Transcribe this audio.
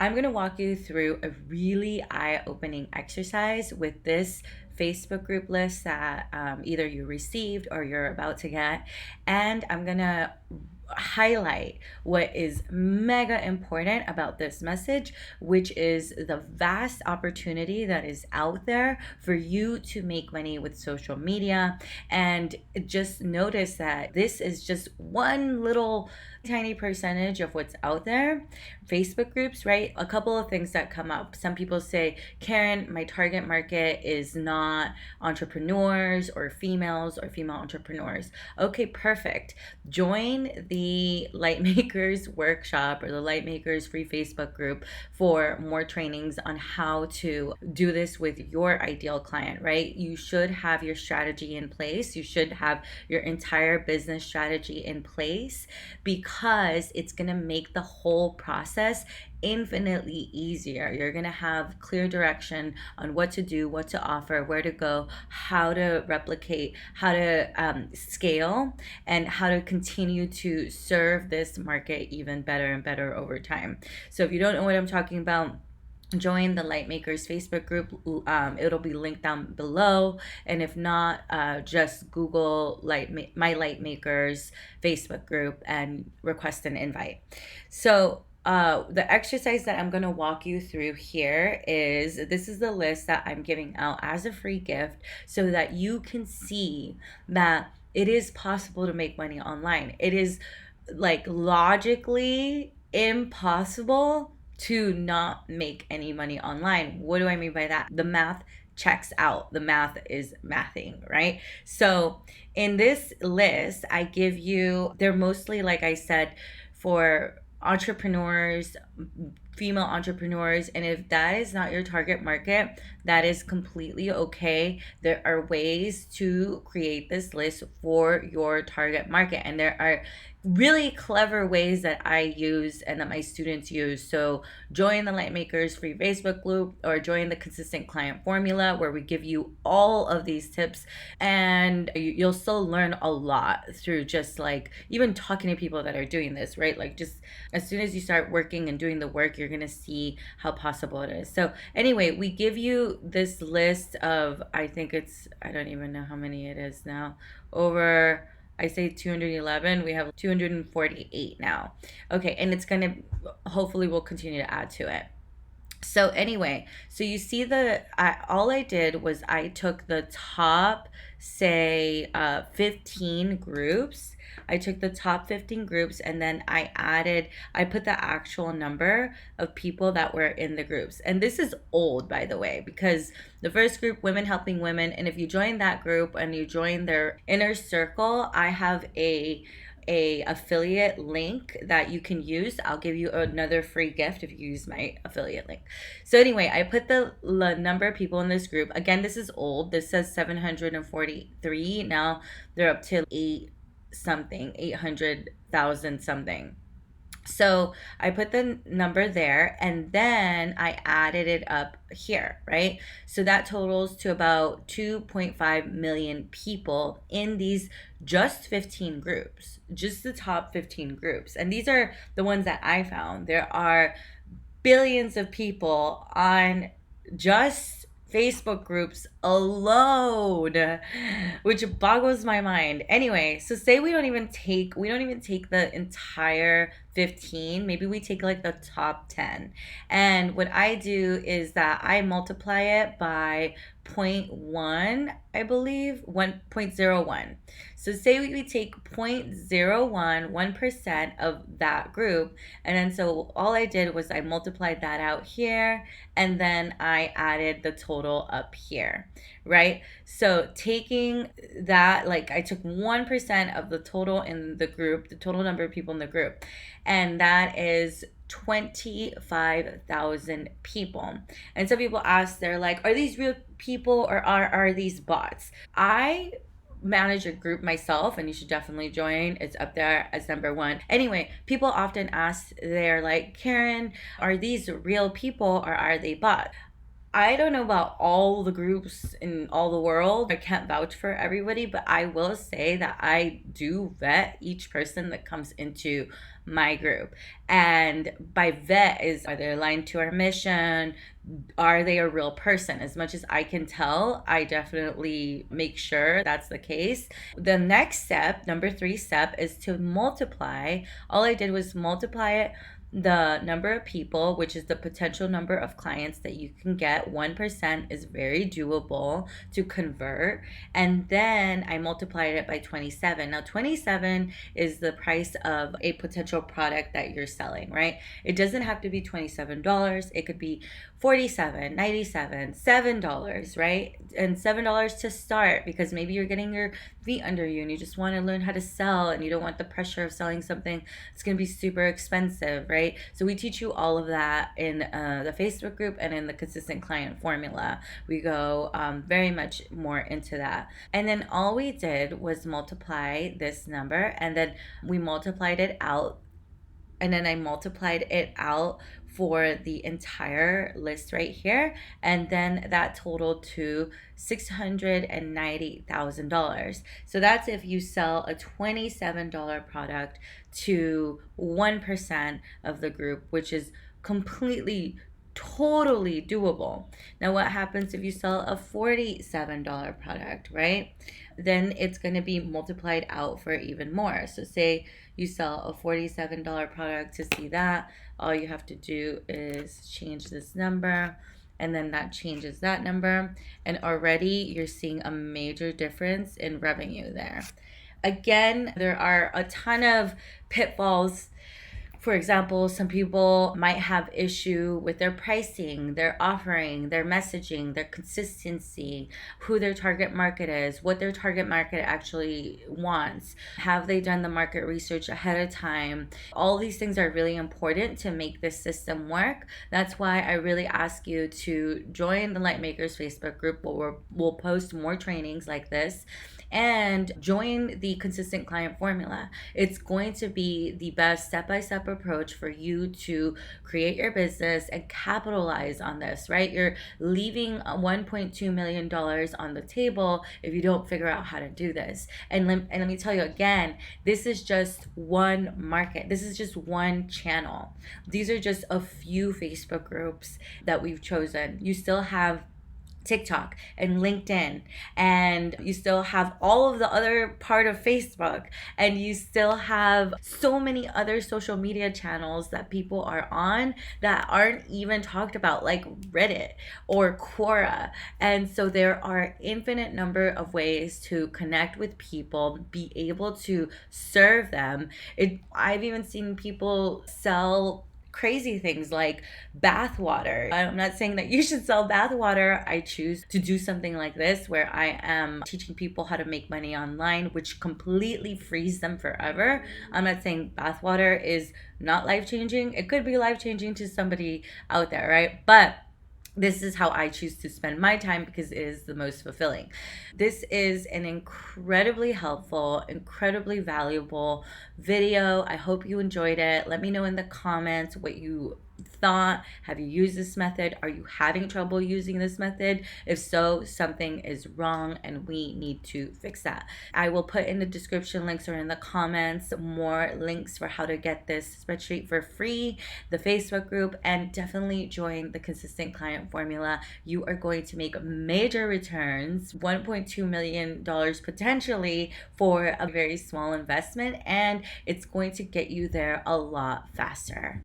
I'm going to walk you through a really eye-opening exercise with this Facebook group list that either you received or you're about to get. And I'm going to highlight what is mega important about this message, which is the vast opportunity that is out there for you to make money with social media. And just notice that this is just one little tiny percentage of what's out there. Facebook groups, right? A couple of things that come up. Some people say, Karen, my target market is not entrepreneurs or females or female entrepreneurs. Okay, perfect. Join the Lightmakers workshop or the Lightmakers free Facebook group for more trainings on how to do this with your ideal client, right? You should have your strategy in place. You should have your entire business strategy in place because it's going to make the whole process infinitely easier. You're going to have clear direction on what to do, what to offer, where to go, how to replicate, how to scale, and how to continue to serve this market even better and better over time. So if you don't know what I'm talking about, join the Lightmakers Facebook group. It'll be linked down below. And if not, just Google my Lightmakers Facebook group and request an invite. So the exercise that I'm going to walk you through here is this is the list that I'm giving out as a free gift so that you can see that it is possible to make money online. It is like logically impossible to not make any money online. What do I mean by that? The math checks out. The math is mathing, right? So in this list, I give you, they're mostly, like I said, for entrepreneurs, female entrepreneurs. And if that is not your target market, that is completely okay. There are ways to create this list for your target market. And there are really clever ways that I use and that my students use. So join the Lightmakers free Facebook group or join the consistent client formula where we give you all of these tips, and you'll still learn a lot through just like even talking to people that are doing this, right? Like just as soon as you start working and doing the work, you're going to see how possible it is. So anyway, we give you this list of, I think it's, I don't even know how many it is now, over, I say 211, we have 248 now. Okay, and it's gonna, hopefully we'll continue to add to it. So anyway, so you see all I did was I took the top, say, 15 groups. I took the top 15 groups and then I put the actual number of people that were in the groups. And this is old, by the way, because the first group, Women Helping Women, and if you join that group and you join their inner circle, I have a affiliate link that you can use. I'll give you another free gift if you use my affiliate link. So anyway, I put the number of people in this group. Again, this is old. This says 743. Now they're up to 800,000 something. So I put the number there and then I added it up here, right? So that totals to about 2.5 million people in these just 15 groups, just the top 15 groups. And these are the ones that I found. There are billions of people on just Facebook groups alone, which boggles my mind. Anyway, so say we don't even take the entire 15, maybe we take like the top 10. And what I do is that I multiply it by 0.1, I believe, 1.01. So say we take 0.01, 1% of that group. And then so all I did was I multiplied that out here and then I added the total up here, right? So taking that, like I took 1% of the total in the group, the total number of people in the group, and that is 25,000 people. And some people ask, they're like, are these real people or are these bots? I manage a group myself and you should definitely join. It's up there as number one. Anyway, people often ask, they're like, Karen, are these real people or are they bots? I don't know about all the groups in all the world. I can't vouch for everybody, but I will say that I do vet each person that comes into my group. And by vet is, are they aligned to our mission? Are they a real person? As much as I can tell, I definitely make sure that's the case. The next step, number three step, is to multiply. All I did was multiply it, the number of people, which is the potential number of clients that you can get. 1% is very doable to convert. And then I multiplied it by 27. Now, 27 is the price of a potential product that you're selling, right? It doesn't have to be $27. It could be 47, 97, $7, right? And $7 to start, because maybe you're getting your feet under you and you just want to learn how to sell and you don't want the pressure of selling something that's going to be super expensive, right? So we teach you all of that in the Facebook group and in the consistent client formula. We go very much more into that. And then all we did was multiply this number, and then we multiplied it out, and then I multiplied it out for the entire list right here, and then that totaled to $690,000. So that's if you sell a $27 product to 1% of the group, which is completely totally doable. Now, what happens if you sell a $47 product, right? Then it's going to be multiplied out for even more. So, say you sell a $47 product. To see that, all you have to do is change this number, and then that changes that number. And already you're seeing a major difference in revenue there. Again, there are a ton of pitfalls. For example, some people might have issue with their pricing, their offering, their messaging, their consistency, who their target market is, what their target market actually wants. Have they done the market research ahead of time? All these things are really important to make this system work. That's why I really ask you to join the Lightmakers Facebook group, where we'll post more trainings like this, and join the consistent client formula. It's going to be the best step-by-step approach for you to create your business and capitalize on this, right? You're leaving $1.2 million on the table if you don't figure out how to do this. And let me tell you again, this is just one market. This is just one channel. These are just a few Facebook groups that we've chosen. You still have TikTok and LinkedIn, and you still have all of the other part of Facebook, and you still have so many other social media channels that people are on that aren't even talked about, like Reddit or Quora. And so there are infinite number of ways to connect with people, be able to serve them. I've even seen people sell crazy things like bath water. I'm not saying that you should sell bath water. I choose to do something like this where I am teaching people how to make money online, which completely frees them forever. I'm not saying bath water is not life-changing. It could be life-changing to somebody out there, right? But this is how I choose to spend my time because it is the most fulfilling. This is an incredibly helpful, incredibly valuable video. I hope you enjoyed it. Let me know in the comments what you thought. Have you used this method? Are you having trouble using this method? If so, something is wrong and we need to fix that. I will put in the description links or in the comments more links for how to get this spreadsheet for free, the Facebook group, and definitely join the consistent client formula. You are going to make major returns, $1.2 million potentially for a very small investment, and it's going to get you there a lot faster.